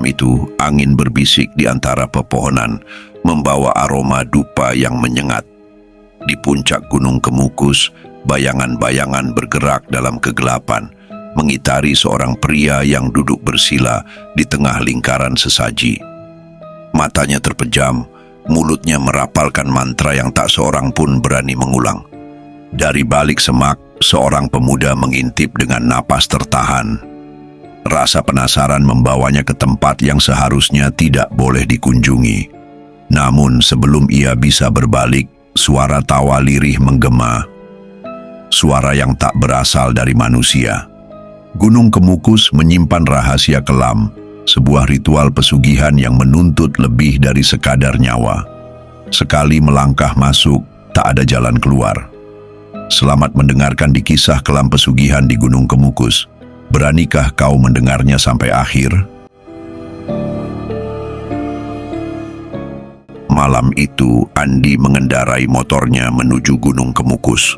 itu, angin berbisik di antara pepohonan, membawa aroma dupa yang menyengat. Di puncak Gunung Kemukus, bayangan-bayangan bergerak dalam kegelapan, mengitari seorang pria yang duduk bersila di tengah lingkaran sesaji. Matanya terpejam, mulutnya merapalkan mantra yang tak seorang pun berani mengulang. Dari balik semak, seorang pemuda mengintip dengan napas tertahan. Rasa penasaran membawanya ke tempat yang seharusnya tidak boleh dikunjungi. Namun sebelum ia bisa berbalik, suara tawa lirih menggema. Suara yang tak berasal dari manusia. Gunung Kemukus menyimpan rahasia kelam, sebuah ritual pesugihan yang menuntut lebih dari sekadar nyawa. Sekali melangkah masuk, tak ada jalan keluar. Selamat mendengarkan di kisah kelam pesugihan di Gunung Kemukus. Beranikah kau mendengarnya sampai akhir? Malam itu, Andi mengendarai motornya menuju Gunung Kemukus.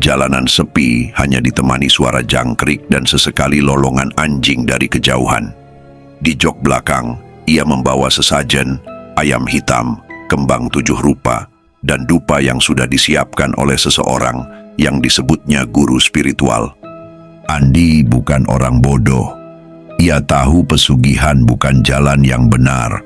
Jalanan sepi, hanya ditemani suara jangkrik dan sesekali lolongan anjing dari kejauhan. Di jok belakang, ia membawa sesajen, ayam hitam, kembang 7 rupa, dan dupa yang sudah disiapkan oleh seseorang yang disebutnya guru spiritual. Andi bukan orang bodoh. Ia tahu pesugihan bukan jalan yang benar,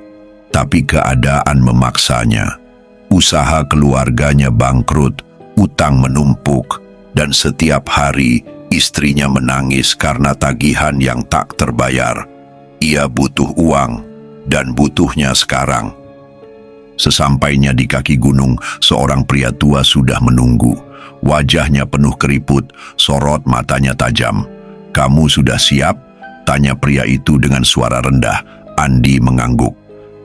tapi keadaan memaksanya. Usaha keluarganya bangkrut, utang menumpuk, dan setiap hari istrinya menangis karena tagihan yang tak terbayar. Ia butuh uang, dan butuhnya sekarang. Sesampainya di kaki gunung, seorang pria tua sudah menunggu. Wajahnya penuh keriput, sorot matanya tajam. "Kamu sudah siap?" tanya pria itu dengan suara rendah. Andi mengangguk.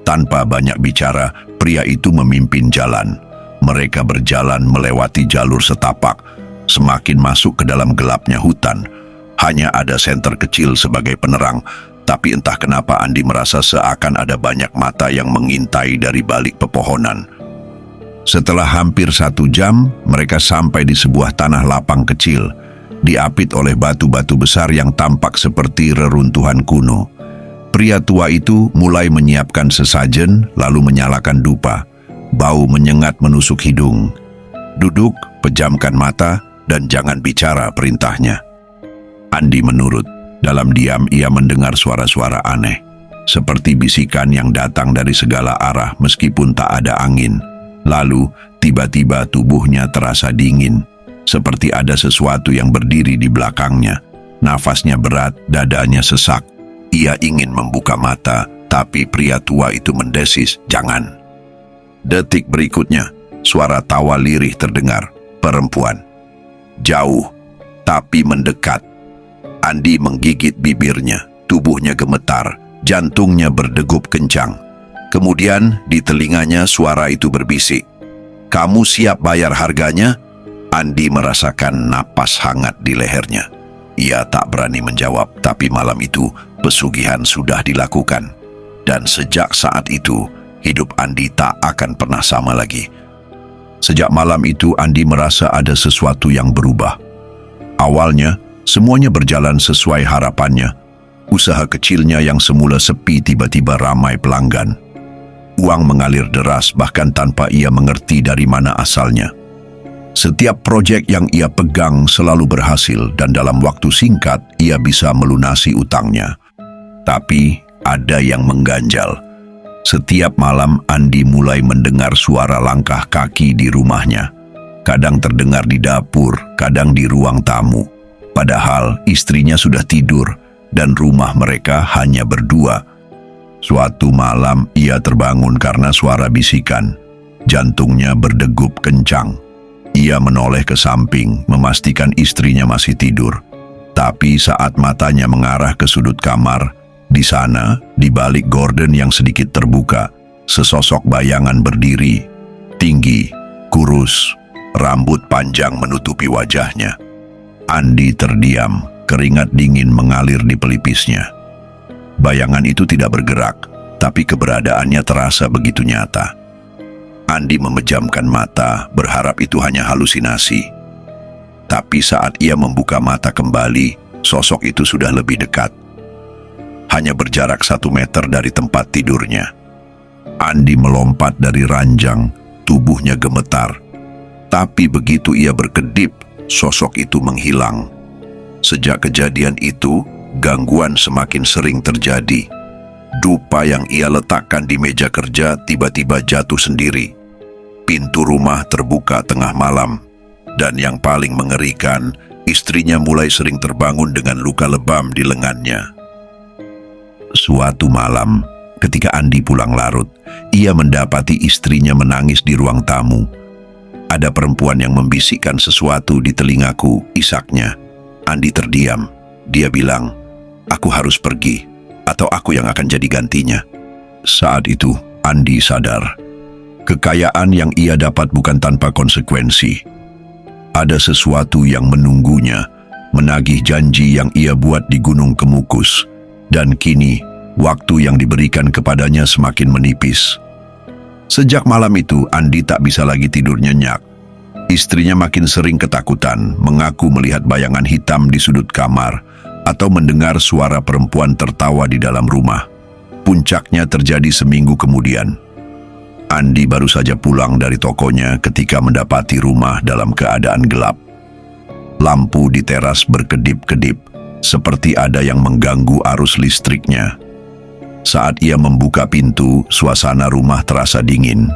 Tanpa banyak bicara, pria itu memimpin jalan. Mereka berjalan melewati jalur setapak. Semakin masuk ke dalam gelapnya hutan, hanya ada senter kecil sebagai penerang. Tapi entah kenapa Andi merasa seakan ada banyak mata yang mengintai dari balik pepohonan. Setelah hampir 1 jam, mereka sampai di sebuah tanah lapang kecil, diapit oleh batu-batu besar yang tampak seperti reruntuhan kuno. Pria tua itu mulai menyiapkan sesajen, lalu menyalakan dupa. Bau menyengat menusuk hidung. "Duduk, pejamkan mata, dan jangan bicara," perintahnya. Andi menurut. Dalam diam ia mendengar suara-suara aneh, seperti bisikan yang datang dari segala arah meskipun tak ada angin. Lalu, tiba-tiba tubuhnya terasa dingin, seperti ada sesuatu yang berdiri di belakangnya. Nafasnya berat, dadanya sesak. Ia ingin membuka mata, tapi pria tua itu mendesis, "Jangan." Detik berikutnya, suara tawa lirih terdengar. Perempuan. Jauh, tapi mendekat. Andi menggigit bibirnya, tubuhnya gemetar, jantungnya berdegup kencang. Kemudian di telinganya suara itu berbisik, "Kamu siap bayar harganya?" Andi merasakan napas hangat di lehernya. Ia tak berani menjawab, tapi malam itu pesugihan sudah dilakukan. Dan sejak saat itu, hidup Andi tak akan pernah sama lagi. Sejak malam itu Andi merasa ada sesuatu yang berubah. Awalnya, semuanya berjalan sesuai harapannya. Usaha kecilnya yang semula sepi tiba-tiba ramai pelanggan. Uang mengalir deras bahkan tanpa ia mengerti dari mana asalnya. Setiap proyek yang ia pegang selalu berhasil dan dalam waktu singkat ia bisa melunasi utangnya. Tapi ada yang mengganjal. Setiap malam Andi mulai mendengar suara langkah kaki di rumahnya. Kadang terdengar di dapur, kadang di ruang tamu. Padahal istrinya sudah tidur dan rumah mereka hanya berdua. Suatu malam ia terbangun karena suara bisikan. Jantungnya berdegup kencang. Ia menoleh ke samping, memastikan istrinya masih tidur. Tapi saat matanya mengarah ke sudut kamar, di sana, di balik gorden yang sedikit terbuka, sesosok bayangan berdiri. Tinggi, kurus, rambut panjang menutupi wajahnya. Andi terdiam, keringat dingin mengalir di pelipisnya. Bayangan itu tidak bergerak, tapi keberadaannya terasa begitu nyata. Andi memejamkan mata, berharap itu hanya halusinasi. Tapi saat ia membuka mata kembali, sosok itu sudah lebih dekat. hanya berjarak 1 meter dari tempat tidurnya. Andi melompat dari ranjang, tubuhnya gemetar. Tapi begitu ia berkedip, sosok itu menghilang. Sejak kejadian itu, gangguan semakin sering terjadi. Dupa yang ia letakkan di meja kerja tiba-tiba jatuh sendiri. Pintu rumah terbuka tengah malam. Dan yang paling mengerikan, istrinya mulai sering terbangun dengan luka lebam di lengannya. Suatu malam, ketika Andi pulang larut, ia mendapati istrinya menangis di ruang tamu. Ada perempuan yang membisikkan sesuatu di telingaku, isaknya. Andi terdiam. Dia bilang, "Aku harus pergi, atau aku yang akan jadi gantinya." Saat itu, Andi sadar. Kekayaan yang ia dapat bukan tanpa konsekuensi. Ada sesuatu yang menunggunya, menagih janji yang ia buat di Gunung Kemukus. Dan kini, waktu yang diberikan kepadanya semakin menipis. Sejak malam itu, Andi tak bisa lagi tidur nyenyak. Istrinya makin sering ketakutan, mengaku melihat bayangan hitam di sudut kamar, atau mendengar suara perempuan tertawa di dalam rumah. Puncaknya terjadi seminggu kemudian. Andi baru saja pulang dari tokonya ketika mendapati rumah dalam keadaan gelap. Lampu di teras berkedip-kedip, seperti ada yang mengganggu arus listriknya. Saat ia membuka pintu, suasana rumah terasa dingin.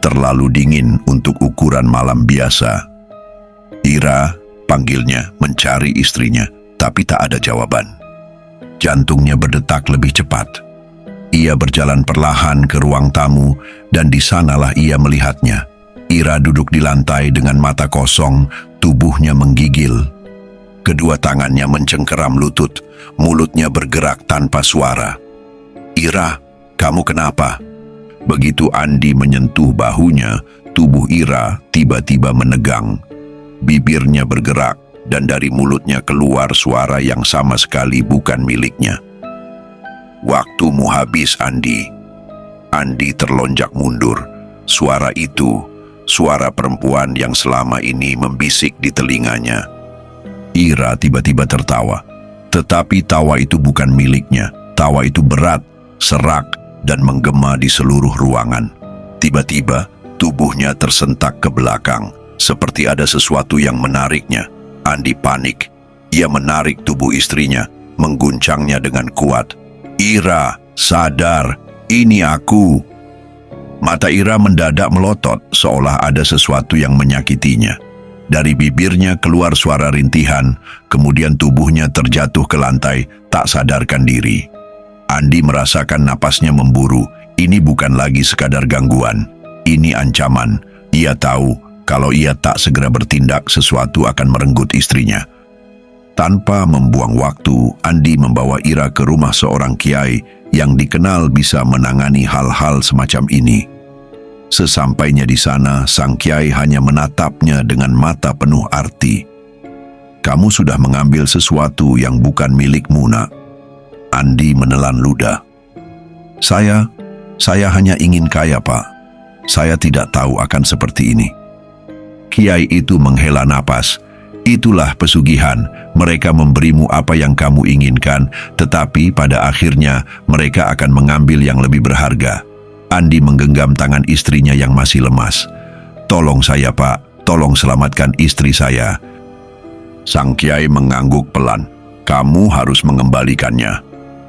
Terlalu dingin untuk ukuran malam biasa. "Ira," panggilnya, mencari istrinya, tapi tak ada jawaban. Jantungnya berdetak lebih cepat. Ia berjalan perlahan ke ruang tamu, dan di sanalah ia melihatnya. Ira duduk di lantai dengan mata kosong, tubuhnya menggigil. Kedua tangannya mencengkeram lutut, mulutnya bergerak tanpa suara. "Ira, kamu kenapa?" Begitu Andi menyentuh bahunya, tubuh Ira tiba-tiba menegang. Bibirnya bergerak, dan dari mulutnya keluar suara yang sama sekali bukan miliknya. "Waktumu habis, Andi." Andi terlonjak mundur. Suara itu, suara perempuan yang selama ini membisik di telinganya. Ira tiba-tiba tertawa. Tetapi tawa itu bukan miliknya. Tawa itu berat, serak, dan menggema di seluruh ruangan. Tiba-tiba, tubuhnya tersentak ke belakang, seperti ada sesuatu yang menariknya. Andi panik. Ia menarik tubuh istrinya, mengguncangnya dengan kuat. "Ira, sadar, ini aku." Mata Ira mendadak melotot, seolah ada sesuatu yang menyakitinya. Dari bibirnya keluar suara rintihan, kemudian tubuhnya terjatuh ke lantai, tak sadarkan diri. Andi merasakan napasnya memburu. Ini bukan lagi sekadar gangguan. Ini ancaman. Ia tahu, kalau ia tak segera bertindak, sesuatu akan merenggut istrinya. Tanpa membuang waktu, Andi membawa Ira ke rumah seorang kiai yang dikenal bisa menangani hal-hal semacam ini. Sesampainya di sana, sang kiai hanya menatapnya dengan mata penuh arti. "Kamu sudah mengambil sesuatu yang bukan milikmu, nak." Andi menelan ludah. Saya hanya ingin kaya, Pak. Saya tidak tahu akan seperti ini." Kiai itu menghela napas. "Itulah pesugihan. Mereka memberimu apa yang kamu inginkan, tetapi pada akhirnya mereka akan mengambil yang lebih berharga." Andi menggenggam tangan istrinya yang masih lemas. "Tolong saya, Pak. Tolong selamatkan istri saya." Sang kiai mengangguk pelan. "Kamu harus mengembalikannya."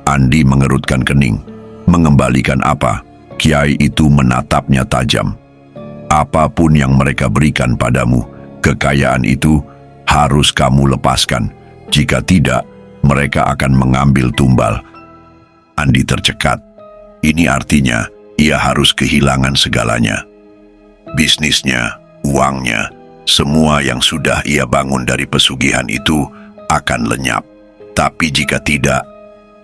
Andi mengerutkan kening. "Mengembalikan apa?" Kiai itu menatapnya tajam. "Apapun yang mereka berikan padamu, kekayaan itu harus kamu lepaskan. Jika tidak, mereka akan mengambil tumbal." Andi tercekat. Ini artinya ia harus kehilangan segalanya. Bisnisnya, uangnya, semua yang sudah ia bangun dari pesugihan itu akan lenyap. Tapi jika tidak,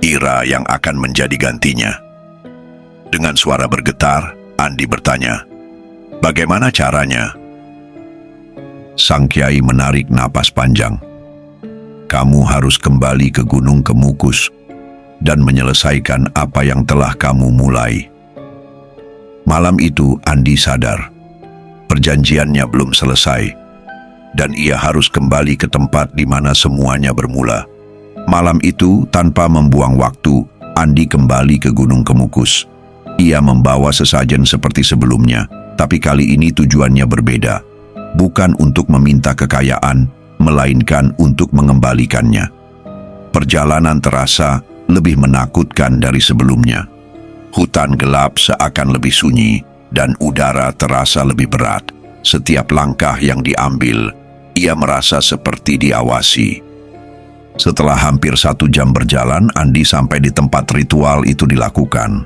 Ira yang akan menjadi gantinya. Dengan suara bergetar, Andi bertanya, "Bagaimana caranya?" Sang kiai menarik napas panjang. "Kamu harus kembali ke Gunung Kemukus dan menyelesaikan apa yang telah kamu mulai." Malam itu Andi sadar, perjanjiannya belum selesai, dan ia harus kembali ke tempat di mana semuanya bermula. Malam itu, tanpa membuang waktu, Andi kembali ke Gunung Kemukus. Ia membawa sesajen seperti sebelumnya, tapi kali ini tujuannya berbeda. Bukan untuk meminta kekayaan, melainkan untuk mengembalikannya. Perjalanan terasa lebih menakutkan dari sebelumnya. Hutan gelap seakan lebih sunyi, dan udara terasa lebih berat. Setiap langkah yang diambil, ia merasa seperti diawasi. Setelah hampir 1 jam berjalan, Andi sampai di tempat ritual itu dilakukan.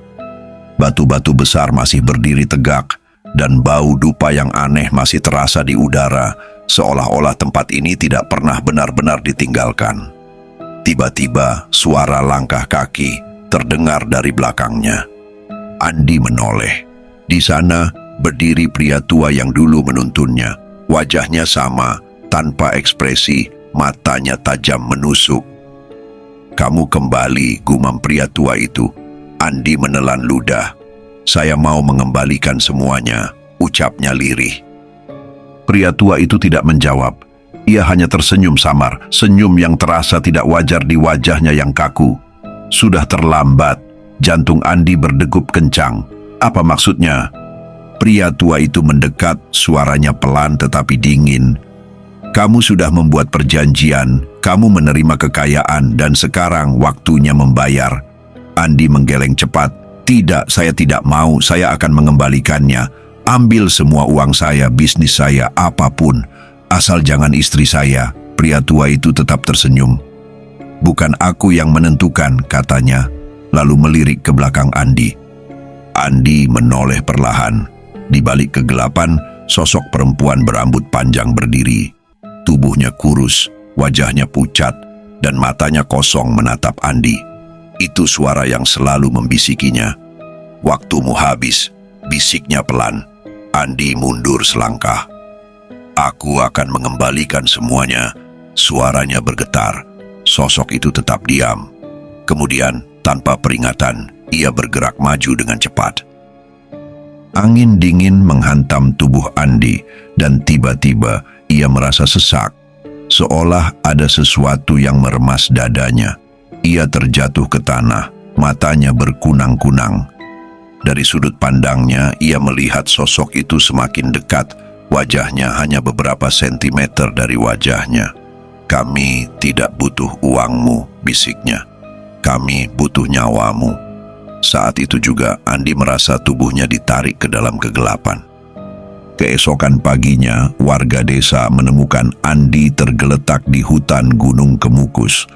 Batu-batu besar masih berdiri tegak, dan bau dupa yang aneh masih terasa di udara, seolah-olah tempat ini tidak pernah benar-benar ditinggalkan. Tiba-tiba, suara langkah kaki terdengar dari belakangnya. Andi menoleh. Di sana, berdiri pria tua yang dulu menuntunnya. Wajahnya sama, tanpa ekspresi, matanya tajam menusuk. "Kamu kembali," gumam pria tua itu. Andi menelan ludah. "Saya mau mengembalikan semuanya," ucapnya lirih. Pria tua itu tidak menjawab. Ia hanya tersenyum samar, senyum yang terasa tidak wajar di wajahnya yang kaku. Sudah terlambat, jantung Andi berdegup kencang. Apa maksudnya? Pria tua itu mendekat, suaranya pelan tetapi dingin. "Kamu sudah membuat perjanjian, kamu menerima kekayaan, dan sekarang waktunya membayar." Andi menggeleng cepat. "Tidak, saya tidak mau, saya akan mengembalikannya. Ambil semua uang saya, bisnis saya, apapun. Asal jangan istri saya." Pria tua itu tetap tersenyum. "Bukan aku yang menentukan," katanya, lalu melirik ke belakang Andi. Andi menoleh perlahan. Di balik kegelapan, sosok perempuan berambut panjang berdiri. Tubuhnya kurus, wajahnya pucat, dan matanya kosong menatap Andi. Itu suara yang selalu membisikinya. "Waktumu habis," bisiknya pelan. Andi mundur selangkah. "Aku akan mengembalikan semuanya." Suaranya bergetar. Sosok itu tetap diam. Kemudian, tanpa peringatan, ia bergerak maju dengan cepat. Angin dingin menghantam tubuh Andi, dan tiba-tiba ia merasa sesak, seolah ada sesuatu yang meremas dadanya. Ia terjatuh ke tanah, matanya berkunang-kunang. Dari sudut pandangnya, ia melihat sosok itu semakin dekat. Wajahnya hanya beberapa sentimeter dari wajahnya. "Kami tidak butuh uangmu," bisiknya. "Kami butuh nyawamu." Saat itu juga Andi merasa tubuhnya ditarik ke dalam kegelapan. Keesokan paginya, warga desa menemukan Andi tergeletak di hutan Gunung Kemukus.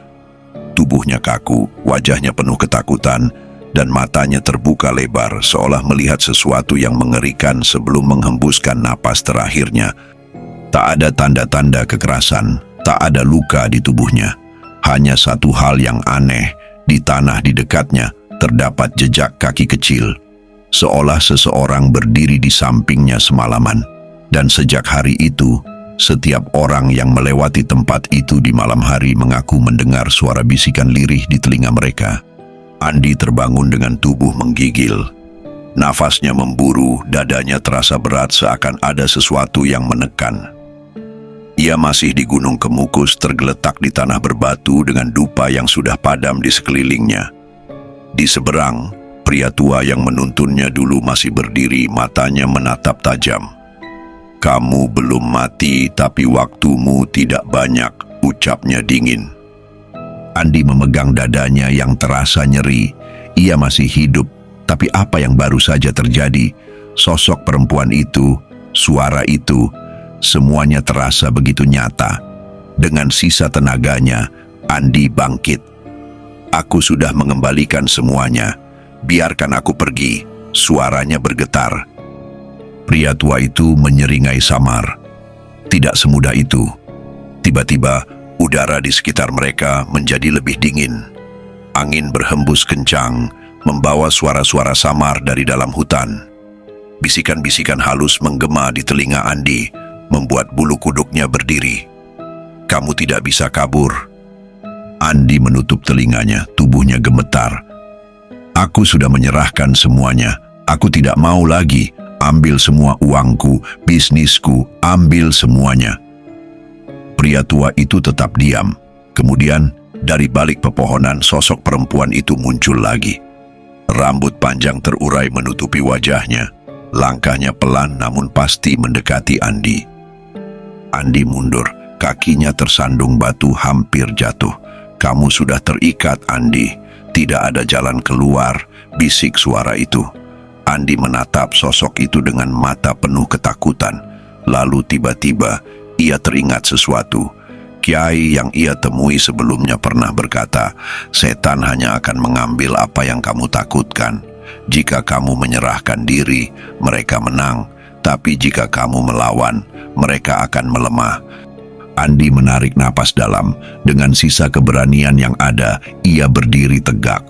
Tubuhnya kaku, wajahnya penuh ketakutan, dan matanya terbuka lebar seolah melihat sesuatu yang mengerikan sebelum menghembuskan napas terakhirnya. Tak ada tanda-tanda kekerasan, tak ada luka di tubuhnya. Hanya satu hal yang aneh, di tanah di dekatnya terdapat jejak kaki kecil, seolah seseorang berdiri di sampingnya semalaman. Dan sejak hari itu, setiap orang yang melewati tempat itu di malam hari mengaku mendengar suara bisikan lirih di telinga mereka. Andi terbangun dengan tubuh menggigil. Nafasnya memburu, dadanya terasa berat seakan ada sesuatu yang menekan. Ia masih di Gunung Kemukus, tergeletak di tanah berbatu dengan dupa yang sudah padam di sekelilingnya. Di seberang, pria tua yang menuntunnya dulu masih berdiri, matanya menatap tajam. "Kamu belum mati, tapi waktumu tidak banyak," ucapnya dingin. Andi memegang dadanya yang terasa nyeri. Ia masih hidup, tapi apa yang baru saja terjadi? Sosok perempuan itu, suara itu, semuanya terasa begitu nyata. Dengan sisa tenaganya, Andi bangkit. "Aku sudah mengembalikan semuanya. Biarkan aku pergi." Suaranya bergetar. Pria tua itu menyeringai samar. Tidak semudah itu. Tiba-tiba, udara di sekitar mereka menjadi lebih dingin. Angin berhembus kencang, membawa suara-suara samar dari dalam hutan. Bisikan-bisikan halus menggema di telinga Andi, membuat bulu kuduknya berdiri. "Kamu tidak bisa kabur." Andi menutup telinganya, tubuhnya gemetar. "Aku sudah menyerahkan semuanya. Aku tidak mau lagi. Ambil semua uangku, bisnisku, ambil semuanya." Pria tua itu tetap diam. Kemudian Dari balik pepohonan, sosok perempuan itu muncul lagi. Rambut panjang terurai menutupi wajahnya. Langkahnya pelan namun pasti mendekati Andi. Andi mundur, kakinya tersandung batu hampir jatuh. "Kamu sudah terikat, Andi. Tidak ada jalan keluar," bisik suara itu. Andi menatap sosok itu dengan mata penuh ketakutan. Lalu tiba-tiba ia teringat sesuatu. Kiai yang ia temui sebelumnya pernah berkata, "Setan hanya akan mengambil apa yang kamu takutkan. Jika kamu menyerahkan diri, mereka menang. Tapi jika kamu melawan, mereka akan melemah." Andi menarik napas dalam. Dengan sisa keberanian yang ada, ia berdiri tegak.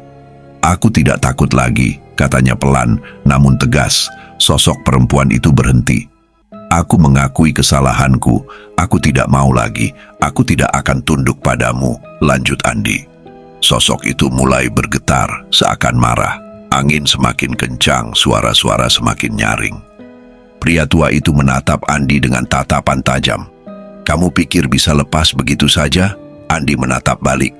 "Aku tidak takut lagi," katanya pelan, namun tegas. Sosok perempuan itu berhenti. "Aku mengakui kesalahanku. Aku tidak mau lagi. Aku tidak akan tunduk padamu," lanjut Andi. Sosok itu mulai bergetar, seakan marah. Angin semakin kencang, suara-suara semakin nyaring. Pria tua itu menatap Andi dengan tatapan tajam. "Kamu pikir bisa lepas begitu saja?" Andi menatap balik.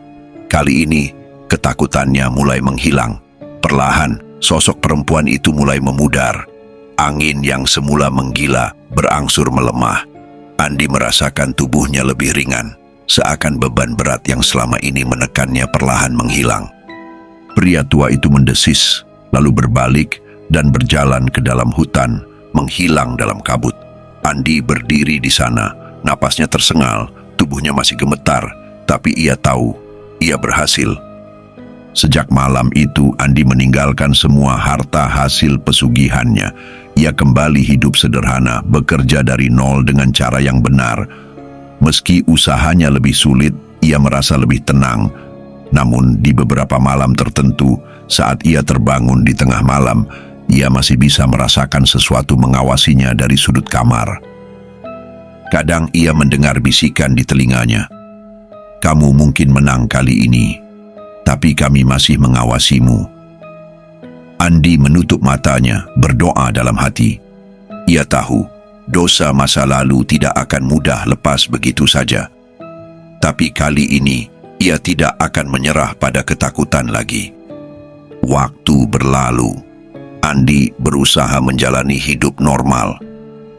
Kali ini, ketakutannya mulai menghilang. Perlahan, sosok perempuan itu mulai memudar. Angin yang semula menggila berangsur melemah. Andi merasakan tubuhnya lebih ringan, seakan beban berat yang selama ini menekannya perlahan menghilang. Pria tua itu mendesis, lalu berbalik dan berjalan ke dalam hutan, menghilang dalam kabut. Andi berdiri di sana, napasnya tersengal, tubuhnya masih gemetar, tapi ia tahu, ia berhasil. Sejak malam itu, Andi meninggalkan semua harta hasil pesugihannya. Ia kembali hidup sederhana, bekerja dari nol dengan cara yang benar. Meski usahanya lebih sulit, ia merasa lebih tenang. Namun di beberapa malam tertentu, saat ia terbangun di tengah malam, ia masih bisa merasakan sesuatu mengawasinya dari sudut kamar. Kadang ia mendengar bisikan di telinganya. "Kamu mungkin menang kali ini, tapi kami masih mengawasimu." Andi menutup matanya, berdoa dalam hati. Ia tahu, dosa masa lalu tidak akan mudah lepas begitu saja. Tapi kali ini, ia tidak akan menyerah pada ketakutan lagi. Waktu berlalu. Andi berusaha menjalani hidup normal.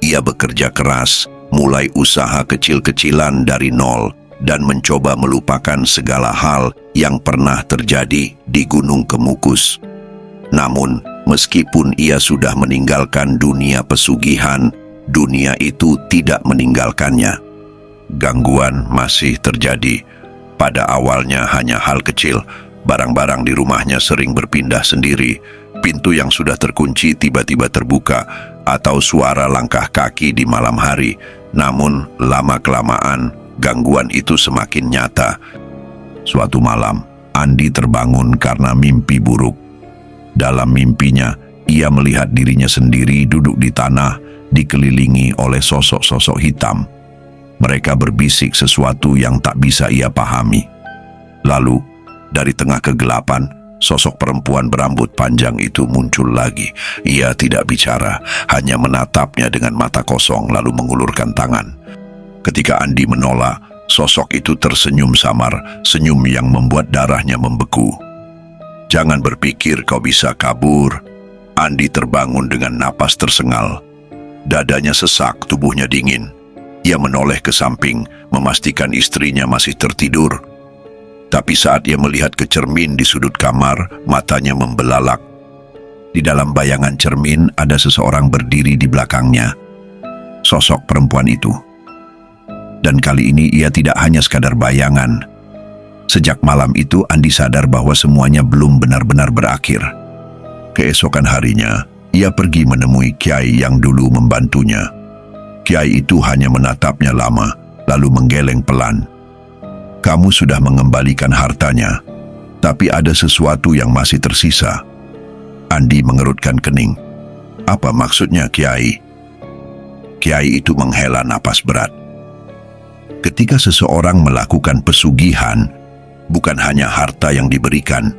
Ia bekerja keras, mulai usaha kecil-kecilan dari nol, dan mencoba melupakan segala hal yang pernah terjadi di Gunung Kemukus. Namun, meskipun ia sudah meninggalkan dunia pesugihan, dunia itu tidak meninggalkannya. Gangguan masih terjadi. Pada awalnya hanya hal kecil, barang-barang di rumahnya sering berpindah sendiri, pintu yang sudah terkunci tiba-tiba terbuka, atau suara langkah kaki di malam hari. Namun, lama-kelamaan, gangguan itu semakin nyata. Suatu malam, Andi terbangun karena mimpi buruk. Dalam mimpinya, ia melihat dirinya sendiri duduk di tanah, dikelilingi oleh sosok-sosok hitam. Mereka berbisik sesuatu yang tak bisa ia pahami. Lalu, dari tengah kegelapan, sosok perempuan berambut panjang itu muncul lagi. Ia tidak bicara, hanya menatapnya dengan mata kosong lalu mengulurkan tangan. Ketika Andi menolak, sosok itu tersenyum samar, senyum yang membuat darahnya membeku. "Jangan berpikir kau bisa kabur." Andi terbangun dengan napas tersengal. Dadanya sesak, tubuhnya dingin. Ia menoleh ke samping, memastikan istrinya masih tertidur. Tapi saat ia melihat ke cermin di sudut kamar, matanya membelalak. Di dalam bayangan cermin ada seseorang berdiri di belakangnya. Sosok perempuan itu. Dan kali ini ia tidak hanya sekadar bayangan. Sejak malam itu, Andi sadar bahwa semuanya belum benar-benar berakhir. Keesokan harinya, ia pergi menemui Kiai yang dulu membantunya. Kiai itu hanya menatapnya lama, lalu menggeleng pelan. "Kamu sudah mengembalikan hartanya, tapi ada sesuatu yang masih tersisa." Andi mengerutkan kening. "Apa maksudnya, Kiai?" Kiai itu menghela napas berat. Ketika seseorang melakukan pesugihan, bukan hanya harta yang diberikan,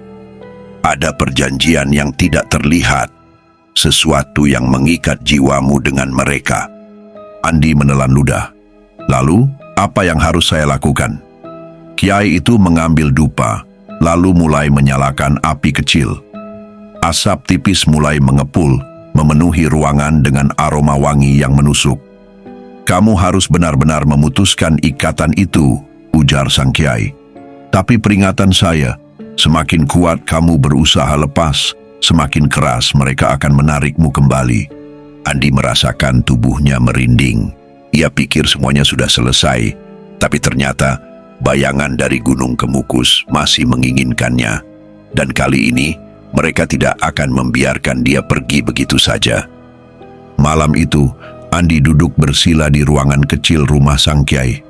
ada perjanjian yang tidak terlihat, sesuatu yang mengikat jiwamu dengan mereka. Andi menelan ludah. "Lalu, apa yang harus saya lakukan?" Kiai itu mengambil dupa, lalu mulai menyalakan api kecil. Asap tipis mulai mengepul, memenuhi ruangan dengan aroma wangi yang menusuk. "Kamu harus benar-benar memutuskan ikatan itu," ujar sang kiai. "Tapi peringatan saya, semakin kuat kamu berusaha lepas, semakin keras mereka akan menarikmu kembali." Andi merasakan tubuhnya merinding. Ia pikir semuanya sudah selesai, tapi ternyata bayangan dari Gunung Kemukus masih menginginkannya. Dan kali ini, mereka tidak akan membiarkan dia pergi begitu saja. Malam itu, Andi duduk bersila di ruangan kecil rumah sang kiai.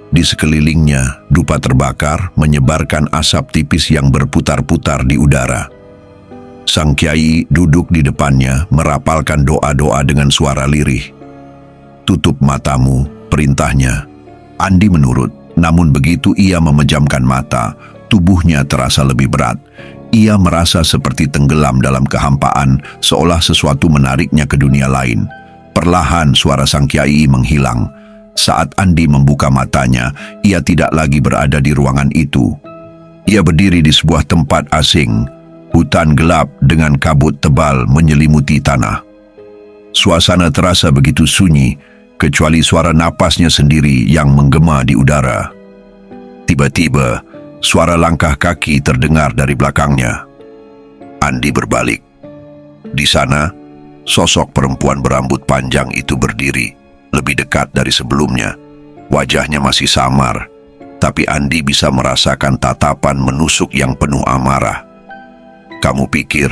Di sekelilingnya, dupa terbakar menyebarkan asap tipis yang berputar-putar di udara. Sang kiai duduk di depannya, merapalkan doa-doa dengan suara lirih. "Tutup matamu," perintahnya. Andi menurut, namun begitu ia memejamkan mata, tubuhnya terasa lebih berat. Ia merasa seperti tenggelam dalam kehampaan, seolah sesuatu menariknya ke dunia lain. Perlahan suara sang kiai menghilang. Saat Andi membuka matanya, ia tidak lagi berada di ruangan itu. Ia berdiri di sebuah tempat asing. Hutan gelap dengan kabut tebal menyelimuti tanah. Suasana terasa begitu sunyi, kecuali suara napasnya sendiri yang menggema di udara. Tiba-tiba, suara langkah kaki terdengar dari belakangnya. Andi berbalik. Di sana, sosok perempuan berambut panjang itu berdiri, lebih dekat dari sebelumnya. Wajahnya masih samar, tapi Andi bisa merasakan tatapan menusuk yang penuh amarah. "Kamu pikir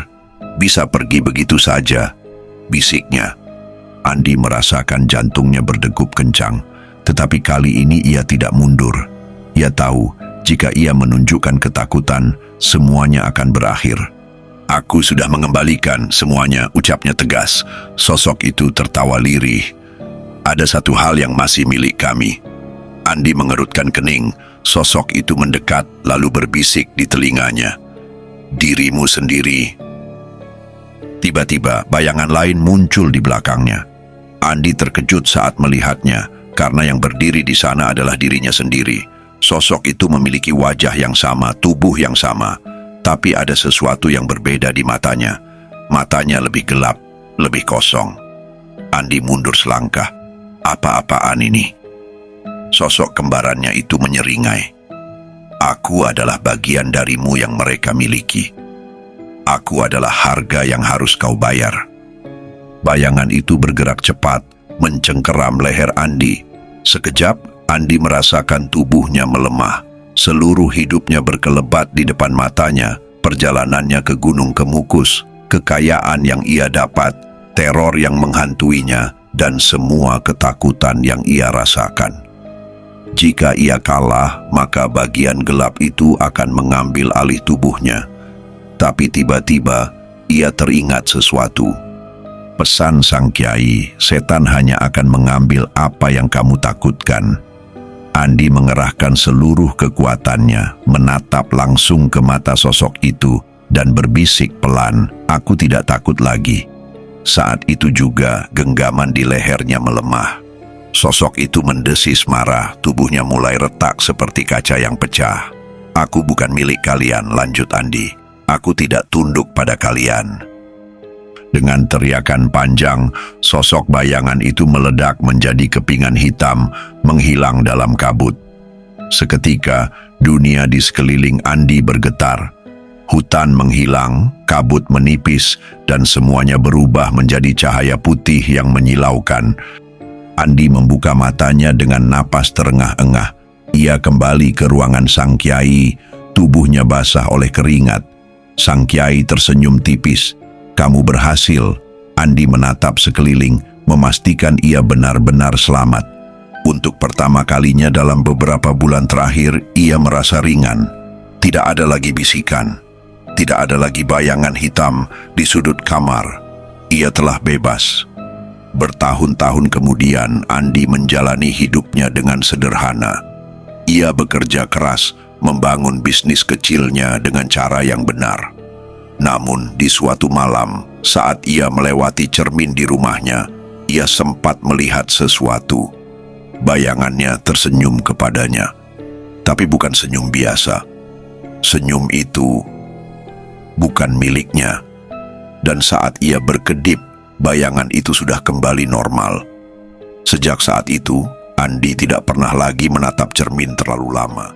bisa pergi begitu saja?" bisiknya. Andi merasakan jantungnya berdegup kencang, tetapi kali ini ia tidak mundur. Ia tahu jika ia menunjukkan ketakutan, semuanya akan berakhir. "Aku sudah mengembalikan semuanya," ucapnya tegas. Sosok itu tertawa lirih. "Ada satu hal yang masih milik kami." Andi mengerutkan kening. Sosok itu mendekat lalu berbisik di telinganya, "Dirimu sendiri." Tiba-tiba bayangan lain muncul di belakangnya. Andi terkejut saat melihatnya, karena yang berdiri di sana adalah dirinya sendiri. Sosok itu memiliki wajah yang sama, tubuh yang sama, tapi ada sesuatu yang berbeda di matanya. Matanya lebih gelap, lebih kosong. Andi mundur selangkah. Apa-apaan ini? Sosok kembarannya itu menyeringai. "Aku adalah bagian darimu yang mereka miliki. Aku adalah harga yang harus kau bayar." Bayangan itu bergerak cepat, mencengkeram leher Andi. Sekejap, Andi merasakan tubuhnya melemah. Seluruh hidupnya berkelebat di depan matanya. Perjalanannya ke Gunung Kemukus, kekayaan yang ia dapat, teror yang menghantuinya, dan semua ketakutan yang ia rasakan. Jika ia kalah, maka bagian gelap itu akan mengambil alih tubuhnya. Tapi tiba-tiba, ia teringat sesuatu. Pesan sang kiai, setan hanya akan mengambil apa yang kamu takutkan. Andi mengerahkan seluruh kekuatannya, menatap langsung ke mata sosok itu, dan berbisik pelan, "Aku tidak takut lagi." Saat itu juga genggaman di lehernya melemah. Sosok itu mendesis marah, tubuhnya mulai retak seperti kaca yang pecah. "Aku bukan milik kalian," lanjut Andi. "Aku tidak tunduk pada kalian." Dengan teriakan panjang, sosok bayangan itu meledak menjadi kepingan hitam, menghilang dalam kabut. Seketika, dunia di sekeliling Andi bergetar. Hutan menghilang, kabut menipis, dan semuanya berubah menjadi cahaya putih yang menyilaukan. Andi membuka matanya dengan napas terengah-engah. Ia kembali ke ruangan sang kiai, tubuhnya basah oleh keringat. Sang kiai tersenyum tipis. "Kamu berhasil." Andi menatap sekeliling, memastikan ia benar-benar selamat. Untuk pertama kalinya dalam beberapa bulan terakhir, ia merasa ringan. Tidak ada lagi bisikan. Tidak ada lagi bayangan hitam di sudut kamar. Ia telah bebas. Bertahun-tahun kemudian, Andi menjalani hidupnya dengan sederhana. Ia bekerja keras, membangun bisnis kecilnya dengan cara yang benar. Namun, di suatu malam, saat ia melewati cermin di rumahnya, ia sempat melihat sesuatu. Bayangannya tersenyum kepadanya. Tapi bukan senyum biasa. Senyum itu bukan miliknya. Dan saat ia berkedip, bayangan itu sudah kembali normal. Sejak saat itu, Andi tidak pernah lagi menatap cermin terlalu lama.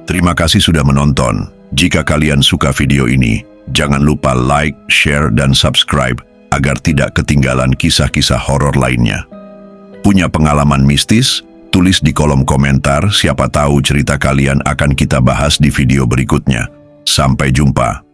Terima kasih sudah menonton. Jika kalian suka video ini, jangan lupa like, share, dan subscribe agar tidak ketinggalan kisah-kisah horor lainnya. Punya pengalaman mistis? Tulis di kolom komentar, siapa tahu cerita kalian akan kita bahas di video berikutnya. Sampai jumpa.